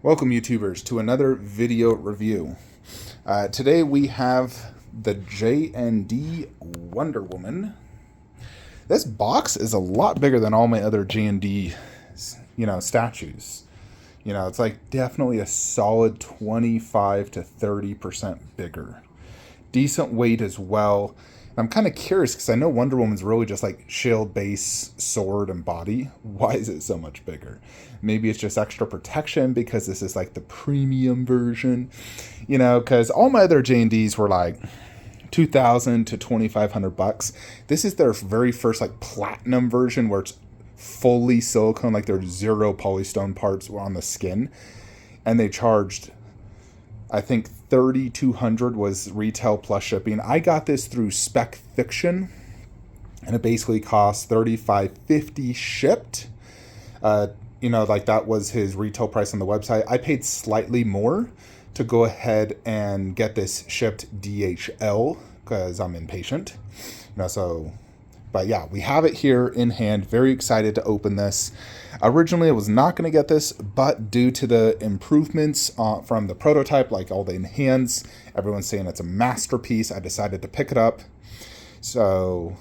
Welcome YouTubers to another video review. Today we have the JND Wonder Woman. This box is a lot bigger than all my other JND, statues. It's like definitely a solid 25 to 30% bigger. Decent weight as well. I'm kind of curious because I know Wonder Woman's really just like shield, base, sword, and body. Why is it so much bigger? Maybe it's just extra protection because this is like the premium version, because all my other JNDs were like 2,000 to 2,500 bucks. This is their very first like platinum version where it's fully silicone, like there's zero polystone parts on the skin, and they charged, I think, $3,200 was retail plus shipping. I got this through Spec Fiction, and it basically cost $35.50 shipped. Like that was his retail price on the website. I paid slightly more to go ahead and get this shipped DHL because I'm impatient. But yeah, we have it here in hand. Very excited to open this. Originally, I was not going to get this, but due to the improvements from the prototype, like all the hands, everyone's saying it's a masterpiece. I decided to pick it up. So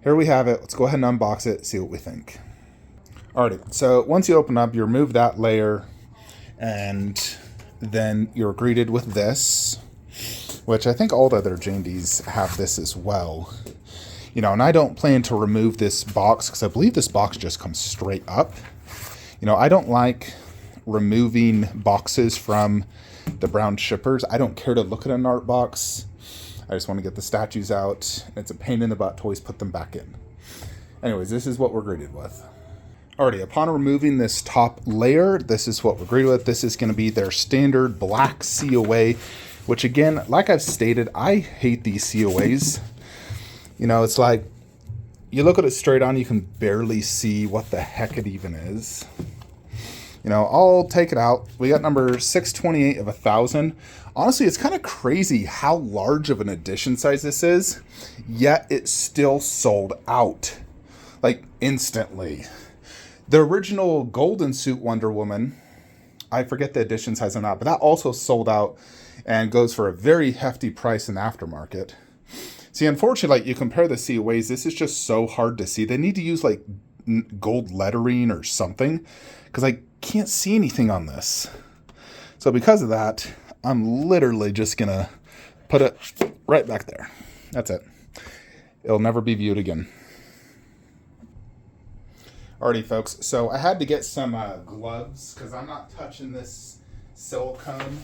here we have it. Let's go ahead and unbox it, see what we think. Alrighty, so once you open up, you remove that layer, and then you're greeted with this, which I think all the other JNDs have this as well. And I don't plan to remove this box because I believe this box just comes straight up. I don't like removing boxes from the brown shippers. I don't care to look at an art box. I just want to get the statues out. It's a pain in the butt to always put them back in. Anyways, this is what we're greeted with. Alrighty, upon removing this top layer, this is what we're greeted with. This is going to be their standard black COA, which again, like I've stated, I hate these COAs. It's like, you look at it straight on, you can barely see what the heck it even is. I'll take it out. We got number 628 of 1,000. Honestly, it's kind of crazy how large of an edition size this is, yet it still sold out, like instantly. The original Golden Suit Wonder Woman, I forget the edition size or not, but that also sold out and goes for a very hefty price in the aftermarket. See, unfortunately, like you compare the COAs, this is just so hard to see. They need to use like gold lettering or something because I can't see anything on this. So because of that, I'm literally just going to put it right back there. That's it. It'll never be viewed again. Alrighty, folks. So I had to get some gloves because I'm not touching this silicone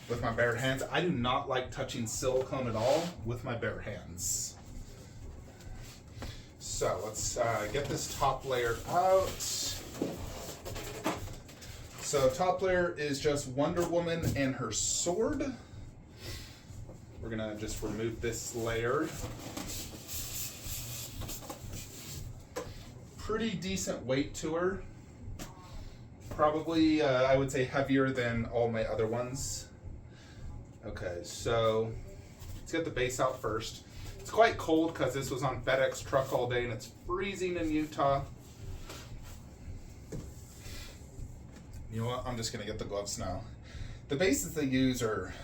with my bare hands. I do not like touching silicone at all with my bare hands. So let's get this top layer out. So top layer is just Wonder Woman and her sword. We're gonna just remove this layer. Pretty decent weight to her. Probably, I would say heavier than all my other ones. Okay, so let's get the base out first. It's quite cold because this was on FedEx truck all day and it's freezing in Utah. You know what? I'm just going to get the gloves now. The bases they use are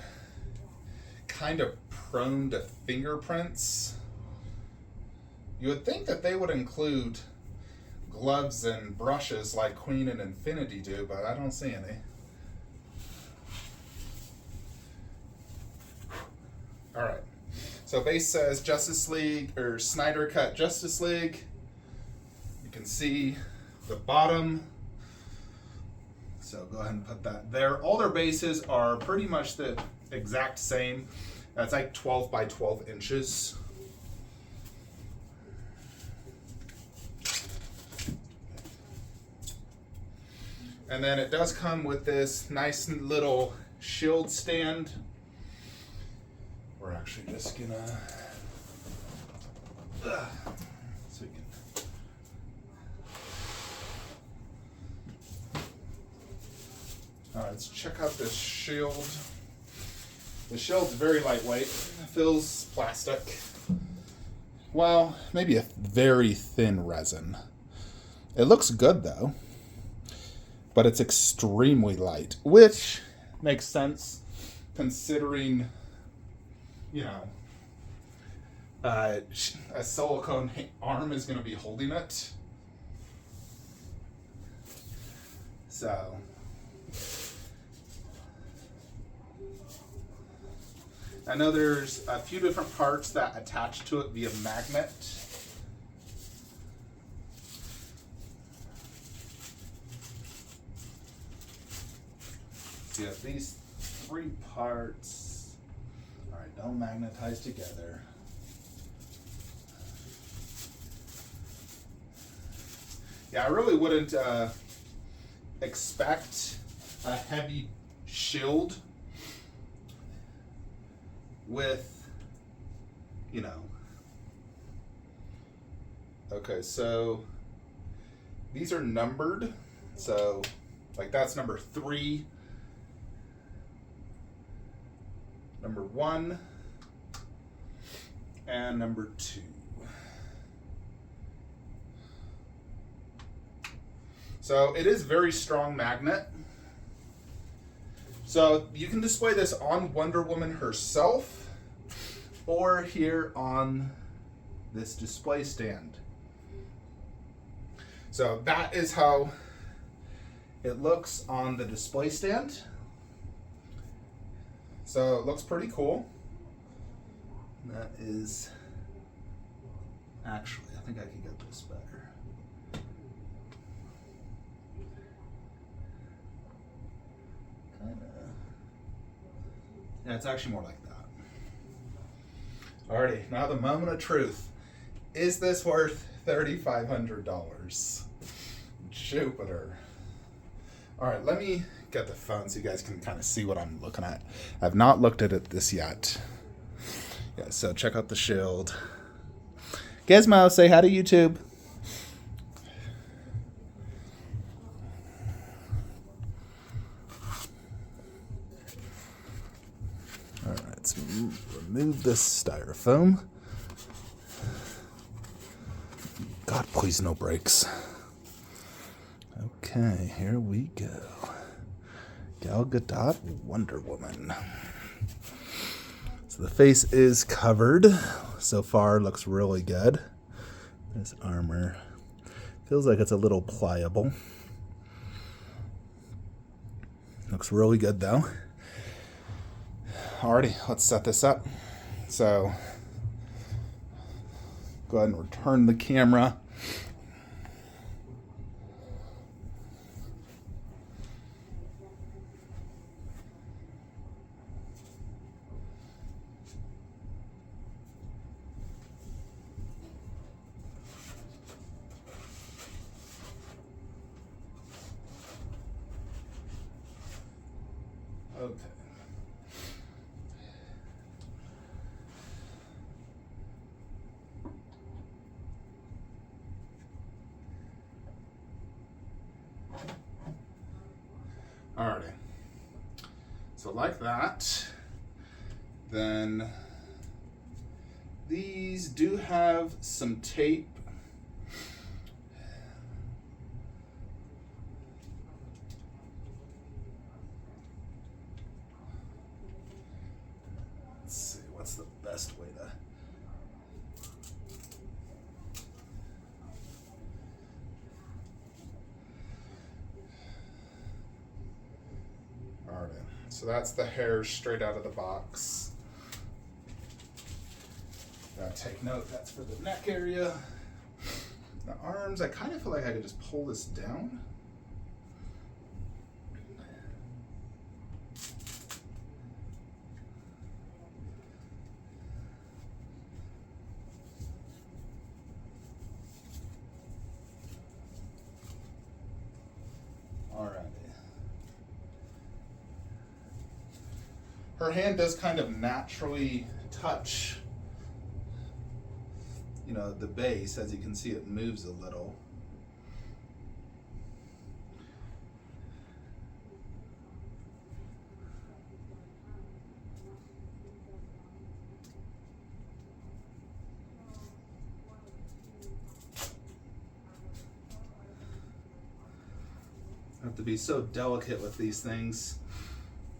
kind of prone to fingerprints. You would think that they would include gloves and brushes like Queen and Infinity do, but I don't see any. All right, so base says Justice League or Snyder Cut Justice League. You can see the bottom. So go ahead and put that there. All their bases are pretty much the exact same. That's like 12 by 12 inches. And then it does come with this nice little shield stand. We're actually just gonna so we can let's check out this shield. The shield's very lightweight. It feels plastic. Well, maybe a very thin resin. It looks good though. but it's extremely light, which makes sense considering, you know, a silicone arm is going to be holding it. So I know there's a few different parts that attach to it via magnet. So you have these 3 parts. All right, don't magnetize together. Yeah, I really wouldn't expect a heavy shield with, you know. Okay, so these are numbered. So, like, that's number 3, number 1, and number 2. So it is very strong magnet. So you can display this on Wonder Woman herself or here on this display stand. So that is how it looks on the display stand. So it looks pretty cool. That is, actually, I think I can get this better. Yeah, it's actually more like that. Alrighty, now the moment of truth. Is this worth $3,500? Jupiter. Alright, let me get the phone so you guys can kind of see what I'm looking at. I've not looked at this yet. Yeah, so check out the shield. Gizmo, say hi to YouTube. Alright, let's remove this styrofoam. God, please no brakes. Okay, here we go. Gal Gadot, Wonder Woman. So the face is covered. So far, looks really good. This armor feels like it's a little pliable. Looks really good though. Alrighty, let's set this up. So go ahead and return the camera. Okay. Alrighty. So like that, then these do have some tape. Let's see, what's the best way to... Alright, so that's the hair straight out of the box. Now take note, that's for the neck area. The arms, I kind of feel like I could just pull this down. Her hand does kind of naturally touch, you know, the base. As you can see, it moves a little. have to be so delicate with these things.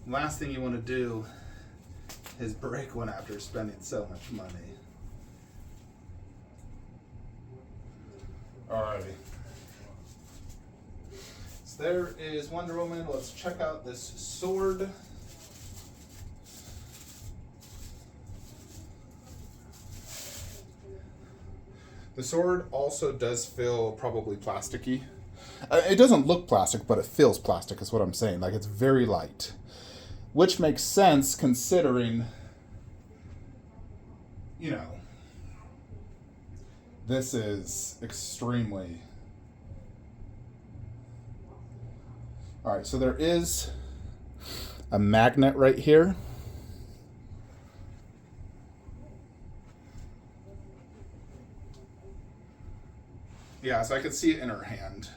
Last thing you want to do is break one after spending so much money. Alrighty. So there is Wonder Woman. Let's check out this sword. The sword also does feel probably plasticky. It doesn't look plastic, but it feels plastic is what I'm saying. Like, it's very light. Which makes sense considering, you know, this is extremely... Alright, so there is a magnet right here. Yeah, so I could see it in her hand.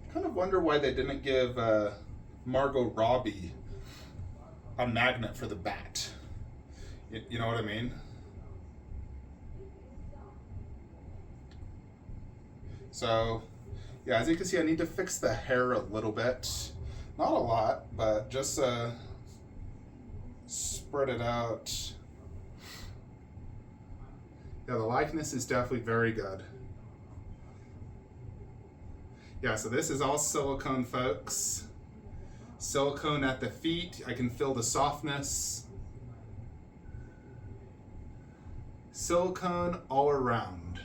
I kind of wonder why they didn't give Margot Robbie a magnet for the bat. You know what I mean? So, yeah, as you can see, I need to fix the hair a little bit. Not a lot, but just spread it out. Yeah, the likeness is definitely very good. Yeah, so this is all silicone, folks. Silicone at the feet. I can feel the softness. Silicone all around.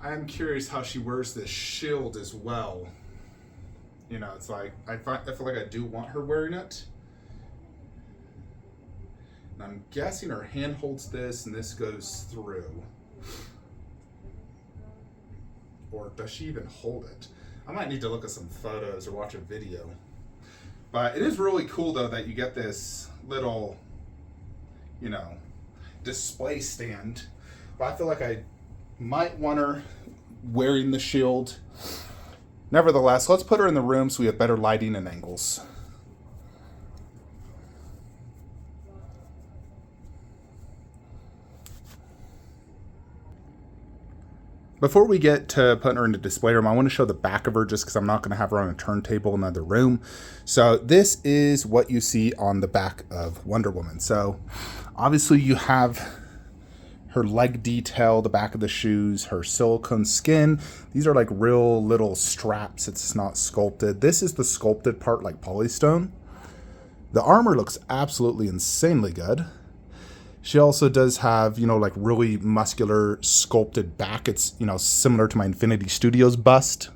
I am curious how she wears this shield as well. You know, it's like, I feel like I do want her wearing it. And I'm guessing her hand holds this and this goes through. Or does she even hold it? I might need to look at some photos or watch a video. But it is really cool though that you get this little, you know, display stand. But I feel like I might want her wearing the shield. Nevertheless, let's put her in the room so we have better lighting and angles. Before we get to putting her in the display room, I want to show the back of her just because I'm not going to have her on a turntable in another room. So this is what you see on the back of Wonder Woman. So obviously you have her leg detail, the back of the shoes, her silicone skin. These are like real little straps. It's not sculpted. This is the sculpted part, like polystone. The armor looks absolutely insanely good. She also does have, you know, like really muscular sculpted back. It's, you know, similar to my Infinity Studios bust.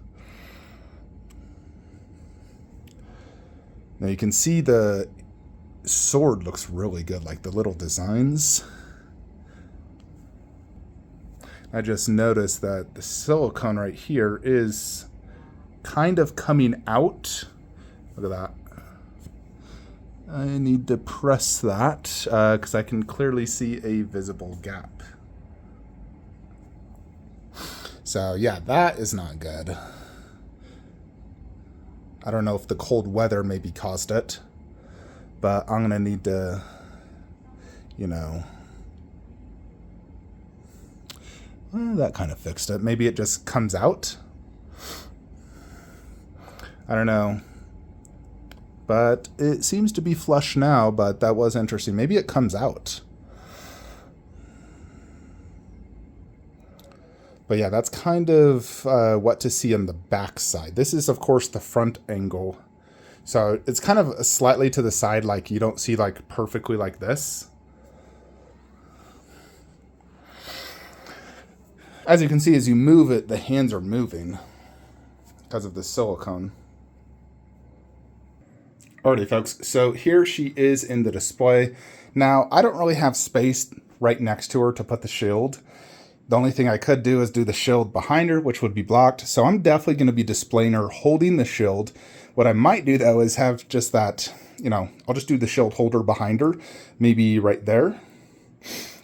Now you can see the sword looks really good, like the little designs. I just noticed that the silicone right here is kind of coming out. Look at that. I need to press that because I can clearly see a visible gap. So yeah, that is not good. I don't know if the cold weather maybe caused it, but I'm gonna need to, you know, that kind of fixed it. Maybe it just comes out. I don't know. But it seems to be flush now, but that was interesting. Maybe it comes out. But yeah, that's kind of what to see on the back side. This is, of course, the front angle. So it's kind of slightly to the side, like you don't see like perfectly like this. As you can see, as you move it, the hands are moving because of the silicone. Alrighty, folks, so here she is in the display. Now, I don't really have space right next to her to put the shield. The only thing I could do is do the shield behind her, which would be blocked. So I'm definitely going to be displaying her holding the shield. What I might do, though, is have just that, you know, I'll just do the shield holder behind her, maybe right there,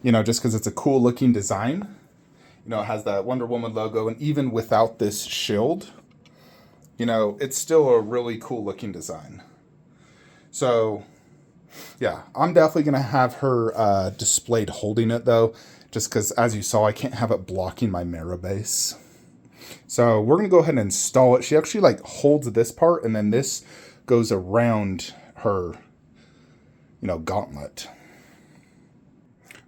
you know, just because it's a cool looking design. You know, it has that Wonder Woman logo, and even without this shield, you know, it's still a really cool looking design. So, yeah, I'm definitely going to have her displayed holding it, though, just because, as you saw, I can't have it blocking my mirror base. So we're going to go ahead and install it. She actually, like, holds this part, and then this goes around her, you know, gauntlet.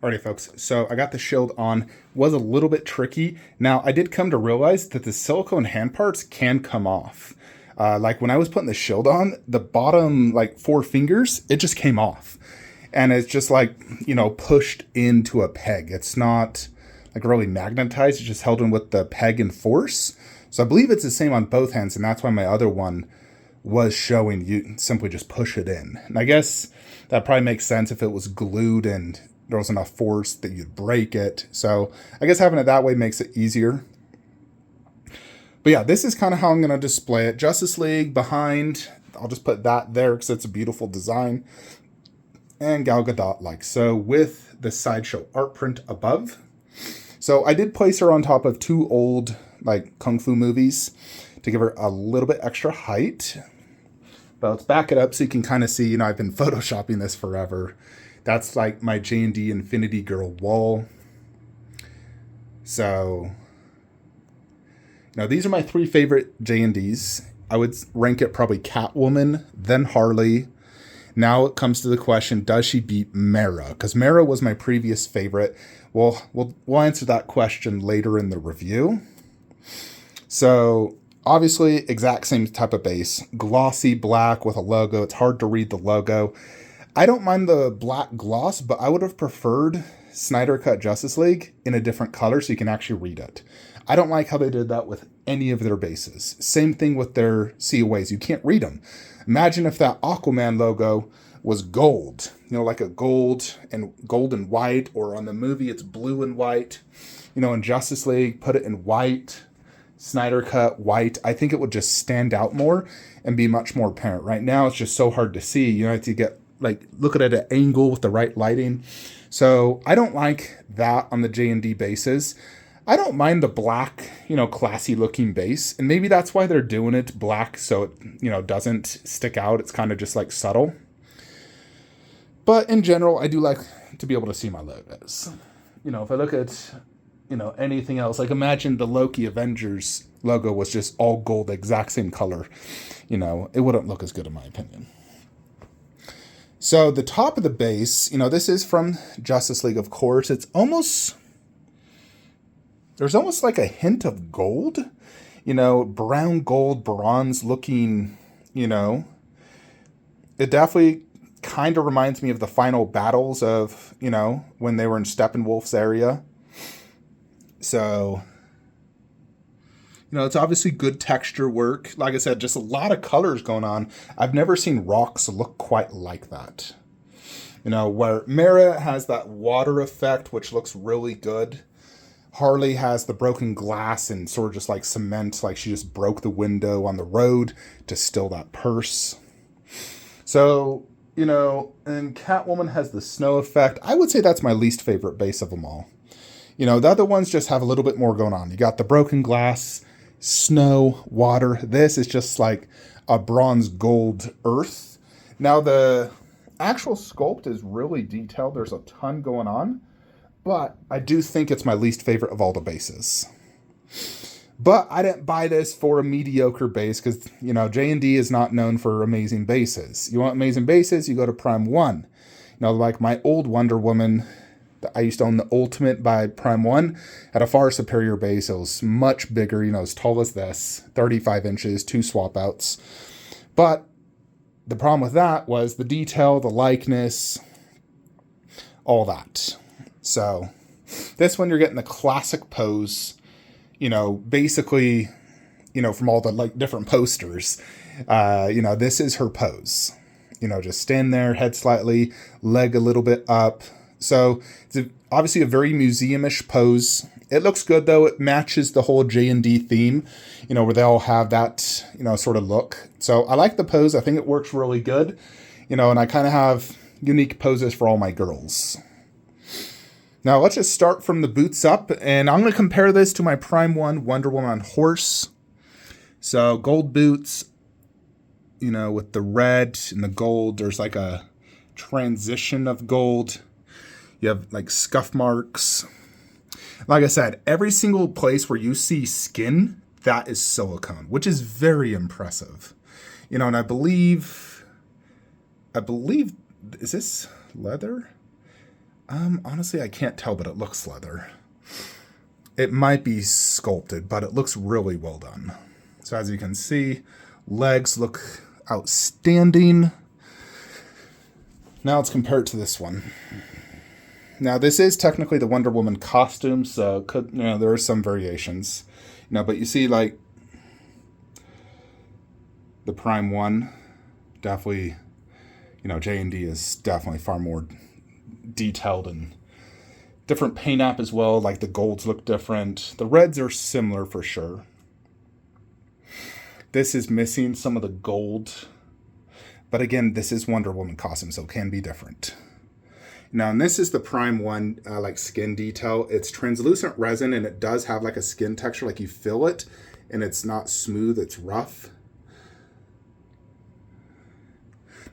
Alrighty, folks, so I got the shield on. Was a little bit tricky. Now, I did come to realize that the silicone hand parts can come off. Like when I was putting the shield on, the bottom, like 4 fingers, it just came off. And it's just like, you know, pushed into a peg. It's not like really magnetized. It's just held in with the peg and force. So I believe it's the same on both hands, and that's why my other one was showing you simply just push it in. And I guess that probably makes sense if it was glued and there was enough force that you'd break it. So I guess having it that way makes it easier. But yeah, this is kind of how I'm going to display it. Justice League behind. I'll just put that there because it's a beautiful design. And Gal Gadot like so with the Sideshow art print above. So I did place her on top of 2 old like Kung Fu movies to give her a little bit extra height. But let's back it up so you can kind of see, you know, I've been photoshopping this forever. That's like my JND Infinity Girl wall. So, you know, these are my 3 favorite JNDs. I would rank it probably Catwoman, then Harley. Now it comes to the question, does she beat Mara? Because Mara was my previous favorite. Well, we'll answer that question later in the review. So, obviously, exact same type of base. Glossy black with a logo. It's hard to read the logo. I don't mind the black gloss, but I would have preferred Snyder Cut Justice League in a different color so you can actually read it. I don't like how they did that with any of their bases. Same thing with their COAs. You can't read them. Imagine if that Aquaman logo was gold. You know, like a gold and white, or on the movie it's blue and white. You know, in Justice League, put it in white. Snyder Cut white. I think it would just stand out more and be much more apparent. Right now, it's just so hard to see. You know, to get like look at it at an angle with the right lighting. So I don't like that on the JND bases. I don't mind the black, you know, classy looking base. And maybe that's why they're doing it black so it, you know, doesn't stick out. It's kind of just like subtle. But in general, I do like to be able to see my logos. You know, if I look at, you know, anything else, like imagine the Loki Avengers logo was just all gold, the exact same color. You know, it wouldn't look as good in my opinion. So the top of the base, you know, this is from Justice League, of course. It's almost, there's almost like a hint of gold, you know, brown gold, bronze looking, you know. It definitely kind of reminds me of the final battles of, you know, when they were in Steppenwolf's area. So, you know, it's obviously good texture work. Like I said, just a lot of colors going on. I've never seen rocks look quite like that. You know, where Mara has that water effect, which looks really good. Harley has the broken glass and sort of just like cement, like she just broke the window on the road to steal that purse. So, you know, and Catwoman has the snow effect. I would say that's my least favorite base of them all. You know, the other ones just have a little bit more going on. You got the broken glass, snow, water. This is just like a bronze gold earth. Now the actual sculpt is really detailed. There's a ton going on, but I do think it's my least favorite of all the bases. But I didn't buy this for a mediocre base because, you know, J&D is not known for amazing bases. You want amazing bases, you go to Prime 1. You know, like my old Wonder Woman, I used to own the Ultimate by Prime 1, had a far superior base. It was much bigger, you know, as tall as this, 35 inches, 2 swap outs. But the problem with that was the detail, the likeness, all that. So this one, you're getting the classic pose, you know, basically, you know, from all the like different posters. You know, this is her pose. You know, just stand there, head slightly, leg a little bit up. So it's obviously a very museum-ish pose. It looks good, though. It matches the whole J&D theme, you know, where they all have that, you know, sort of look. So I like the pose. I think it works really good, you know, and I kind of have unique poses for all my girls. Now, let's just start from the boots up, and I'm going to compare this to my Prime 1 Wonder Woman horse. So gold boots, you know, with the red and the gold, there's like a transition of gold. You have like scuff marks. Like I said, every single place where you see skin, that is silicone, which is very impressive. You know, and I believe, is this leather? Honestly, I can't tell, but it looks leather. It might be sculpted, but it looks really well done. So as you can see, legs look outstanding. Now let's compare it to this one. Now this is technically the Wonder Woman costume, so there are some variations. But you see like the Prime one, definitely, JND is definitely far more detailed and different paint app as well. Like the golds look different. The reds are similar for sure. This is missing some of the gold. But again, this is Wonder Woman costume, so it can be different. Now, and this is the Prime one, like skin detail. It's translucent resin, and it does have like a skin texture, like you feel it, and it's not smooth, it's rough.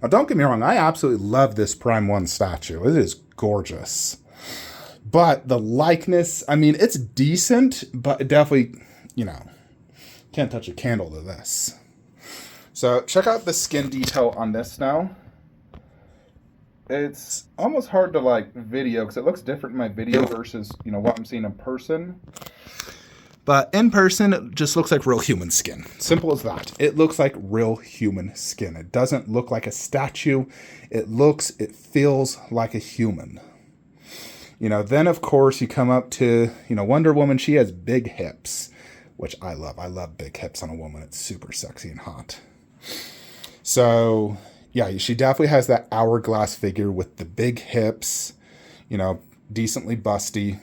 Now, don't get me wrong, I absolutely love this Prime 1 statue. It is gorgeous. But the likeness, I mean, it's decent, but it definitely, can't touch a candle to this. So check out the skin detail on this now. It's almost hard to like video because it looks different in my video versus, what I'm seeing in person. But in person, it just looks like real human skin. Simple as that. It looks like real human skin. It doesn't look like a statue. It feels like a human. Then of course you come up to, Wonder Woman. She has big hips, which I love. I love big hips on a woman. It's super sexy and hot. So yeah, she definitely has that hourglass figure with the big hips, decently busty.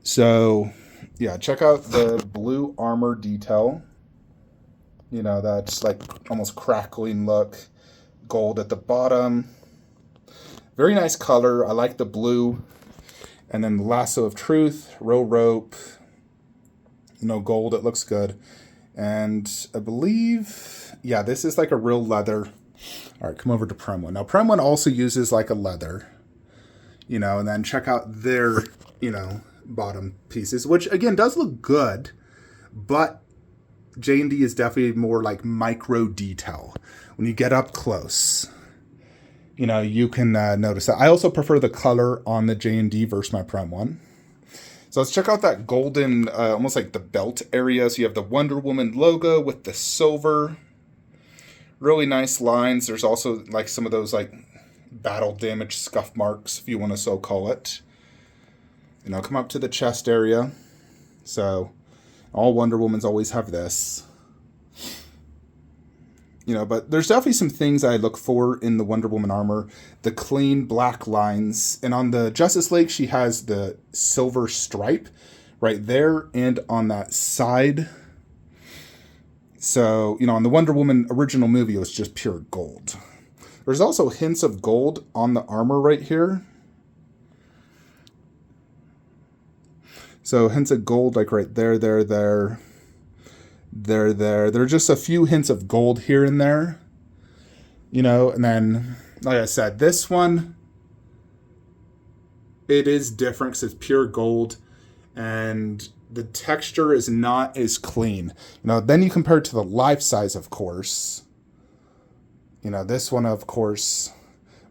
So yeah, check out the blue armor detail. That's like almost crackling look. Gold at the bottom. Very nice color. I like the blue. And then the lasso of truth, row rope, gold. It looks good. And I believe, yeah, this is like a real leather. All right, come over to Prime 1. Now, Prime 1 also uses like a leather, and then check out their, bottom pieces, which again does look good, but JND is definitely more like micro detail. When you get up close, you can notice that. I also prefer the color on the JND versus my Prime 1. So let's check out that golden, almost like the belt area. So you have the Wonder Woman logo with the silver. Really nice lines. There's also like some of those like battle damage scuff marks, if you want to so call it. Come up to the chest area. So all Wonder Womans always have this. But there's definitely some things I look for in the Wonder Woman armor. The clean black lines. And on the Justice League, she has the silver stripe right there and on that side. So, on the Wonder Woman original movie, it was just pure gold. There's also hints of gold on the armor right here. So hints of gold like right there. There. There are just a few hints of gold here and there. And then, like I said, this one, it is different because it's pure gold. And the texture is not as clean. Then you compare it to the life size, of course. This one, of course,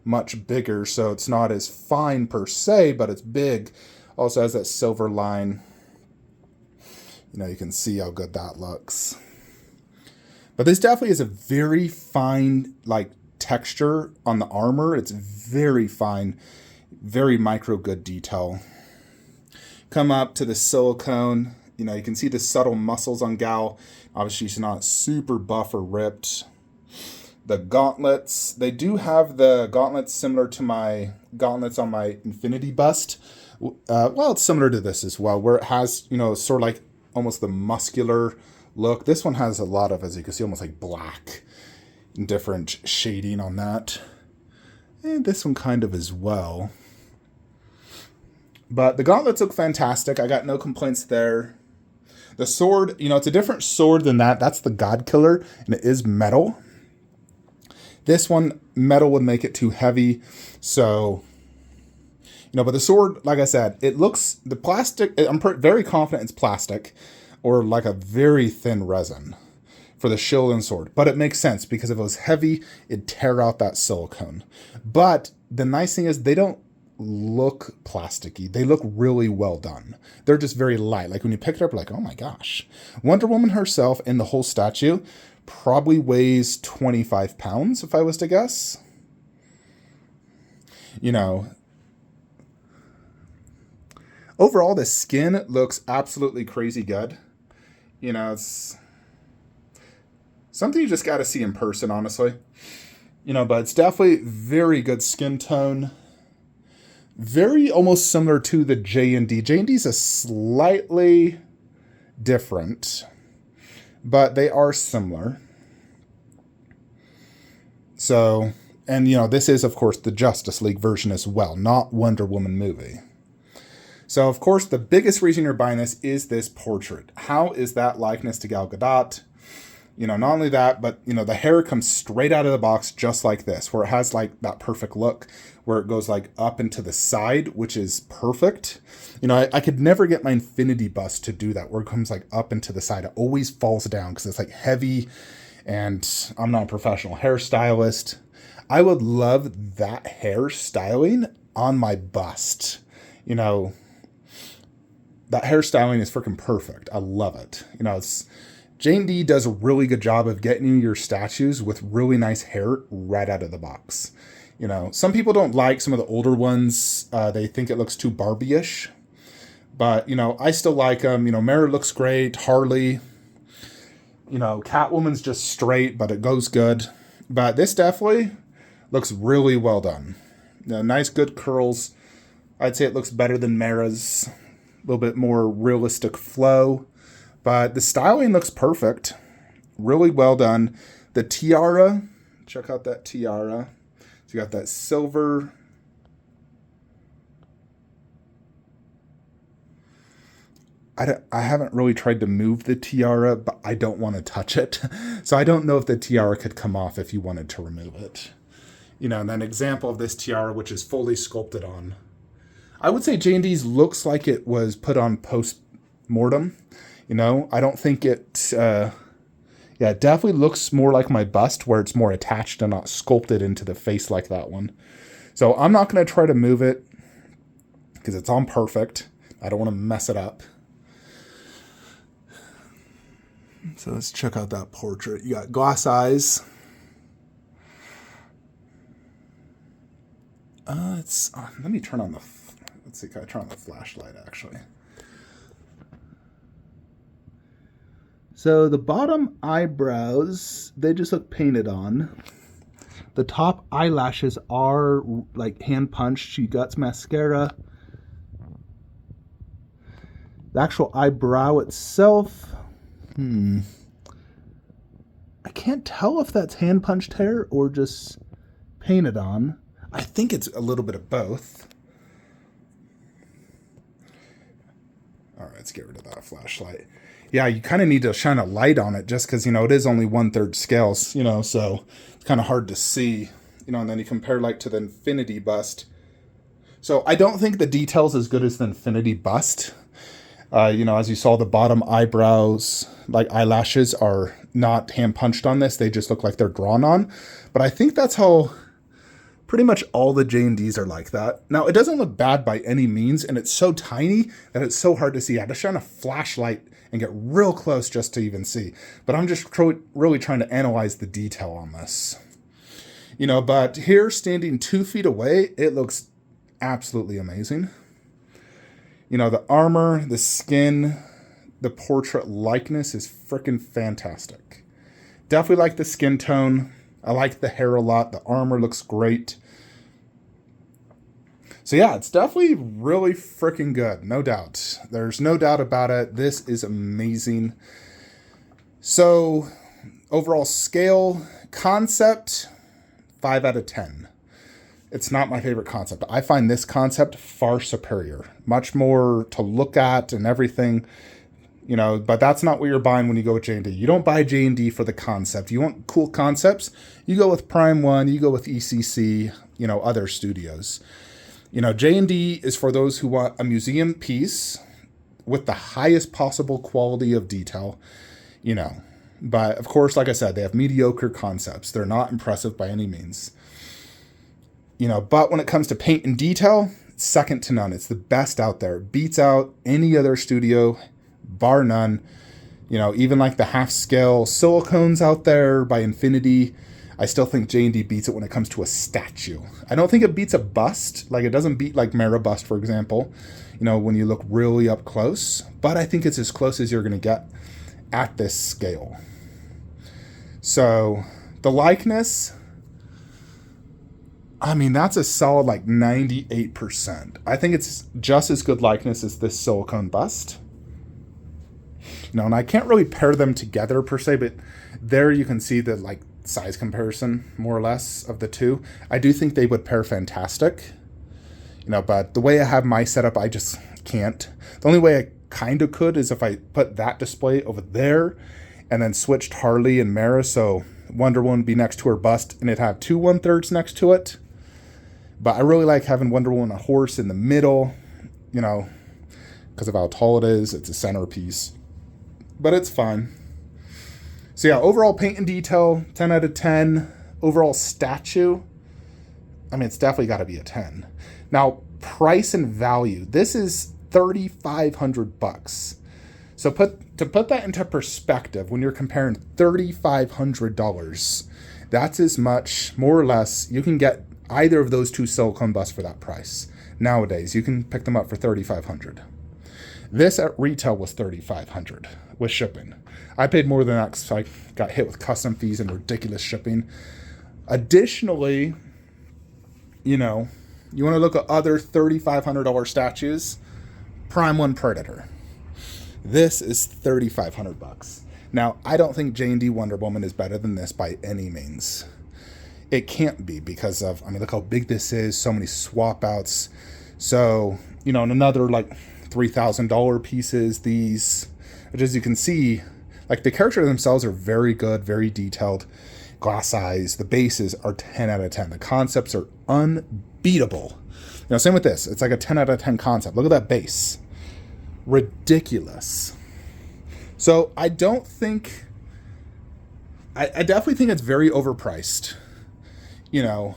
much bigger. So it's not as fine per se, but it's big. Also has that silver line. You can see how good that looks. But this definitely is a very fine, like, texture on the armor. It's very fine, very micro good detail. Come up to the silicone. You can see the subtle muscles on Gal. Obviously, she's not super buff or ripped. The gauntlets. They do have the gauntlets similar to my gauntlets on my Infinity bust. Well, it's similar to this as well, where it has, sort of like almost the muscular look. This one has a lot of, as you can see, almost like black and different shading on that. And this one kind of as well. But the gauntlets look fantastic. I got no complaints there. The sword, you know, it's a different sword than that. That's the God Killer, and it is metal. This one, metal would make it too heavy. So, you know, but the sword, like I said, it looks, the plastic, I'm very confident it's plastic or like a very thin resin for the shield and sword. But it makes sense because if it was heavy, it'd tear out that silicone. But the nice thing is they don't look plasticky. They look really well done. They're just very light. Like when you pick it up, like, oh my gosh. Wonder Woman herself and the whole statue probably weighs 25 pounds, if I was to guess. You know, overall, the skin looks absolutely crazy good. You know, it's something you just got to see in person, honestly. You know, but it's definitely very good skin tone. Very almost similar to the JND. JND is a slightly different, but they are similar. So, and you know, this is, of course, the Justice League version as well, not Wonder Woman movie. So, of course, the biggest reason you're buying this is this portrait. How is that likeness to Gal Gadot? You know, not only that, but, you know, the hair comes straight out of the box just like this, where it has, like, that perfect look, where it goes, like, up and to the side, which is perfect. You know, I could never get my Infinity bust to do that, where it comes, like, up and to the side. It always falls down because it's, like, heavy, and I'm not a professional hairstylist. I would love that hairstyling on my bust. You know, that hairstyling is freaking perfect. I love it. You know, it's... JND does a really good job of getting you your statues with really nice hair right out of the box. You know, some people don't like some of the older ones. They think it looks too Barbie-ish. But, you know, I still like them. You know, Mara looks great. Harley. You know, Catwoman's just straight, but it goes good. But this definitely looks really well done. You know, nice, good curls. I'd say it looks better than Mara's. A little bit more realistic flow. But the styling looks perfect. Really well done. The tiara. Check out that tiara. So you got that silver. I haven't really tried to move the tiara, but I don't want to touch it. So I don't know if the tiara could come off if you wanted to remove it. You know, and an example of this tiara, which is fully sculpted on. I would say JND's looks like it was put on post-mortem. You know, I don't think it, it definitely looks more like my bust where it's more attached and not sculpted into the face like that one. So I'm not going to try to move it because it's on perfect. I don't want to mess it up. So let's check out that portrait. You got glass eyes. Let me turn on the, let's see, can I turn on the flashlight actually? So the bottom eyebrows, they just look painted on. The top eyelashes are like hand punched. She got mascara. The actual eyebrow itself, I can't tell if that's hand punched hair or just painted on. I think it's a little bit of both. All right, let's get rid of that flashlight. Yeah, you kind of need to shine a light on it just because, you know, it is only 1/3 scales, you know, so it's kind of hard to see, you know, and then you compare like to the Infinity bust. So I don't think the detail's as good as the Infinity bust. You know, as you saw, the bottom eyebrows, like eyelashes, are not hand punched on this. They just look like they're drawn on. But I think that's how pretty much all the JNDs are like that. Now, it doesn't look bad by any means, and it's so tiny that it's so hard to see. I had to shine a flashlight and get real close just to even see. But I'm just really trying to analyze the detail on this. You know, but here, standing 2 feet away, it looks absolutely amazing. You know, the armor, the skin, the portrait likeness is freaking fantastic. Definitely like the skin tone. I like the hair a lot. The armor looks great. So yeah, it's definitely really freaking good. No doubt. There's no doubt about it. This is amazing. So overall scale, concept, 5 out of 10. It's not my favorite concept. I find this concept far superior. Much more to look at and everything. You know, but that's not what you're buying when you go with JND. You don't buy JND for the concept. You want cool concepts, you go with Prime One, you go with ECC, you know, other studios. You know, JND is for those who want a museum piece with the highest possible quality of detail, you know. But of course, like I said, they have mediocre concepts. They're not impressive by any means. You know, but when it comes to paint and detail, second to none. It's the best out there. Beats out any other studio, bar none. You know, even like the half-scale silicones out there by Infinity, I still think J&D beats it when it comes to a statue. I don't think it beats a bust. Like, it doesn't beat like Mara bust, for example, you know, when you look really up close. But I think it's as close as you're going to get at this scale. So the likeness, I mean, that's a solid like 98%. I think it's just as good likeness as this silicone bust. You know, and I can't really pair them together per se, but there you can see the like size comparison more or less of the two. I do think they would pair fantastic. You know, but the way I have my setup, I just can't. The only way I kind of could is if I put that display over there and then switched Harley and Mara, so Wonder Woman would be next to her bust and it'd have two 1/3 next to it. But I really like having Wonder Woman a horse in the middle, you know, because of how tall it is. It's a centerpiece. But it's fun. So yeah, overall paint and detail, 10 out of 10. Overall statue, I mean, it's definitely got to be a 10. Now, price and value. This is $3,500. So to put that into perspective, when you're comparing $3,500, that's as much, more or less, you can get either of those two silicone busts for that price. Nowadays, you can pick them up for $3,500. This at retail was $3,500 with shipping. I paid more than that because I got hit with custom fees and ridiculous shipping. Additionally, you know, you want to look at other $3,500 statues, Prime One Predator. This is $3,500. Now, I don't think J&D Wonder Woman is better than this by any means. It can't be because of, I mean, look how big this is, so many swap outs. So, you know, and another like $3,000 pieces, these, which as you can see, like the characters themselves are very good, very detailed. Glass eyes, the bases are 10 out of 10. The concepts are unbeatable. You know, same with this. It's like a 10 out of 10 concept. Look at that base. Ridiculous. So I don't think, I definitely think it's very overpriced, you know,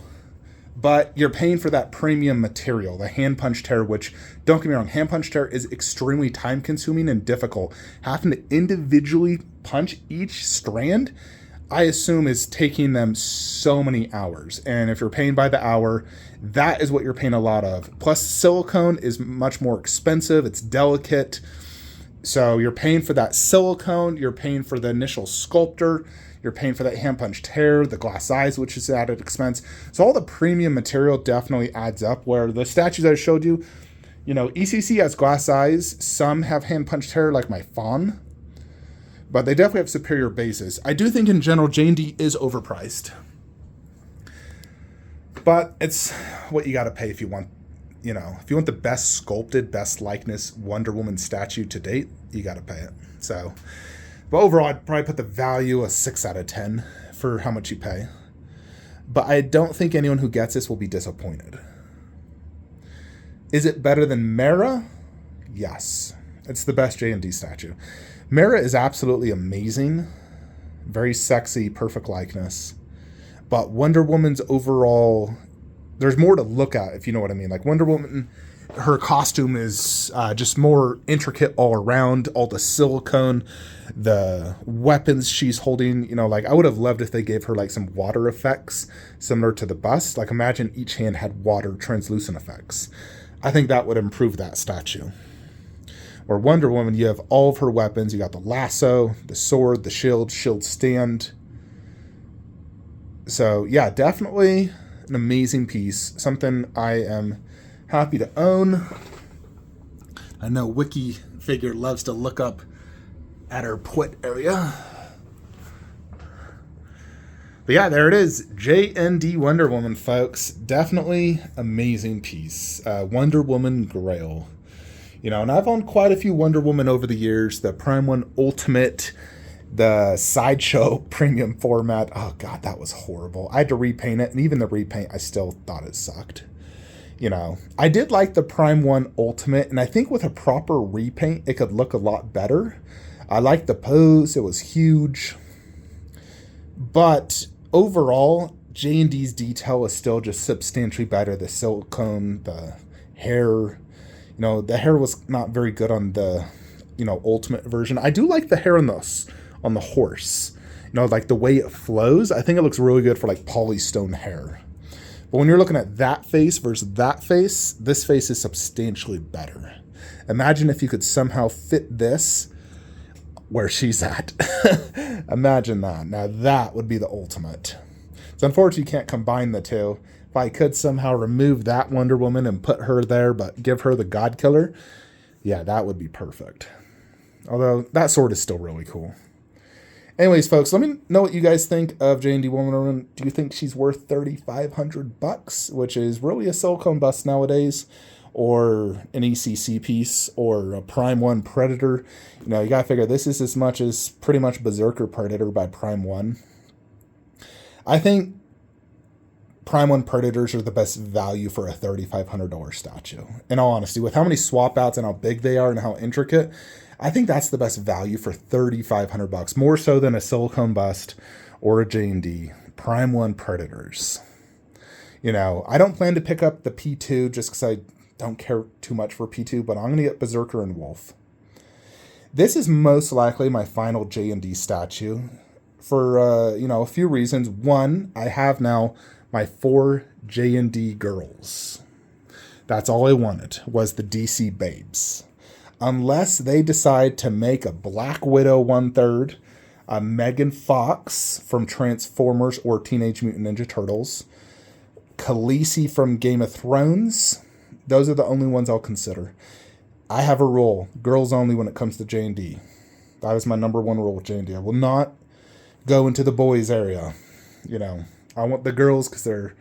but you're paying for that premium material, the hand punch tear, which, don't get me wrong, hand punch tear is extremely time consuming and difficult. Having to individually punch each strand, I assume, is taking them so many hours. And if you're paying by the hour, that is what you're paying a lot of. Plus, silicone is much more expensive. It's delicate. So you're paying for that silicone. You're paying for the initial sculptor. You're paying for that hand punch tear, the glass eyes, which is added expense. So all the premium material definitely adds up, where the statues I showed you, you know, ECC has glass eyes. Some have hand punch tear, like my fawn. But they definitely have superior bases. I do think in general, J&D is overpriced. But it's what you got to pay if you want, you know, if you want the best sculpted, best likeness Wonder Woman statue to date, you got to pay it. So, but overall, I'd probably put the value a 6 out of 10 for how much you pay. But I don't think anyone who gets this will be disappointed. Is it better than Mara? Yes. It's the best J&D statue. Mara is absolutely amazing. Very sexy, perfect likeness. But Wonder Woman's overall, there's more to look at, if you know what I mean. Like Wonder Woman, her costume is just more intricate all around. All the silicone, the weapons she's holding. You know, like I would have loved if they gave her like some water effects similar to the bust. Like imagine each hand had water translucent effects. I think that would improve that statue. Or Wonder Woman, you have all of her weapons. You got the lasso, the sword, the shield stand. So yeah, definitely an amazing piece. Something I am happy to own. I know Wiki Figure loves to look up at her put area. But yeah, there it is. JND Wonder Woman, folks. Definitely amazing piece. Wonder Woman Grail. You know, and I've owned quite a few Wonder Woman over the years. The Prime 1 Ultimate, the Sideshow Premium format. Oh, God, that was horrible. I had to repaint it, and even the repaint, I still thought it sucked. You know, I did like the Prime 1 Ultimate, and I think with a proper repaint, it could look a lot better. I liked the pose. It was huge. But overall, JND's detail is still just substantially better. The silicone, the hair, you know, the hair was not very good on the, you know, Ultimate version. I do like the hair on the horse. You know, like the way it flows. I think it looks really good for like polystone hair. But when you're looking at that face versus that face, this face is substantially better. Imagine if you could somehow fit this where she's at. Imagine that. Now that would be the ultimate. It's unfortunate you can't combine the two. If I could somehow remove that Wonder Woman and put her there, but give her the God Killer, yeah, that would be perfect. Although that sword is still really cool. Anyways, folks, let me know what you guys think of JND Wonder Woman. Do you think she's worth $3,500, which is really a silicone bust nowadays, or an ECC piece, or a Prime 1 Predator? You know, you gotta figure this is as much as pretty much Berserker Predator by Prime 1. I think Prime 1 Predators are the best value for a $3,500 statue. In all honesty, with how many swap outs and how big they are and how intricate, I think that's the best value for $3,500, more so than a silicone bust or a JND. Prime 1 Predators. You know, I don't plan to pick up the P2 just because I don't care too much for P2, but I'm going to get Berserker and Wolf. This is most likely my final JND statue for, you know, a few reasons. One, I have now my 4 JND girls. That's all I wanted, was the DC babes. Unless they decide to make a Black Widow 1/3, a Megan Fox from Transformers or Teenage Mutant Ninja Turtles, Khaleesi from Game of Thrones, those are the only ones I'll consider. I have a rule, girls only when it comes to JND. That is my number one rule with JND. I will not go into the boys area. You know, I want the girls because they're,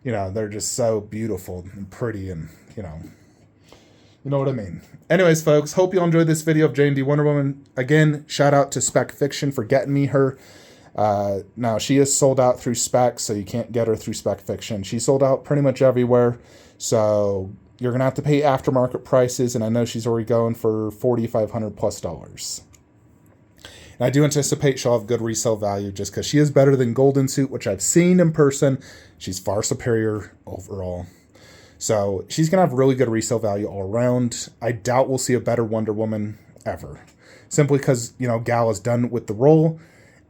you know, they're just so beautiful and pretty and, you know what I mean. Anyways, folks, hope you all enjoyed this video of JND Wonder Woman. Again, shout out to Spec Fiction for getting me her. Now, she is sold out through Spec, so you can't get her through Spec Fiction. She's sold out pretty much everywhere, so you're going to have to pay aftermarket prices, and I know she's already going for $4,500+. And I do anticipate she'll have good resale value just because she is better than Golden Suit, which I've seen in person. She's far superior overall. So she's going to have really good resale value all around. I doubt we'll see a better Wonder Woman ever. Simply because, you know, Gal is done with the role.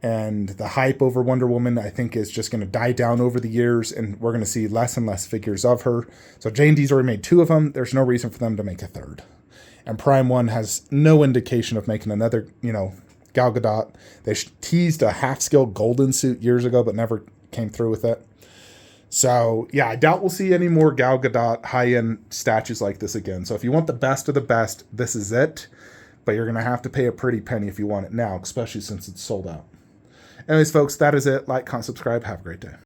And the hype over Wonder Woman, I think, is just going to die down over the years. And we're going to see less and less figures of her. So JND's already made 2 of them. There's no reason for them to make a 3rd. And Prime 1 has no indication of making another, you know, Gal Gadot. They teased a half-scale Golden Suit years ago, but never came through with it. So, yeah, I doubt we'll see any more Gal Gadot high-end statues like this again. So if you want the best of the best, this is it. But you're going to have to pay a pretty penny if you want it now, especially since it's sold out. Anyways, folks, that is it. Like, comment, subscribe. Have a great day.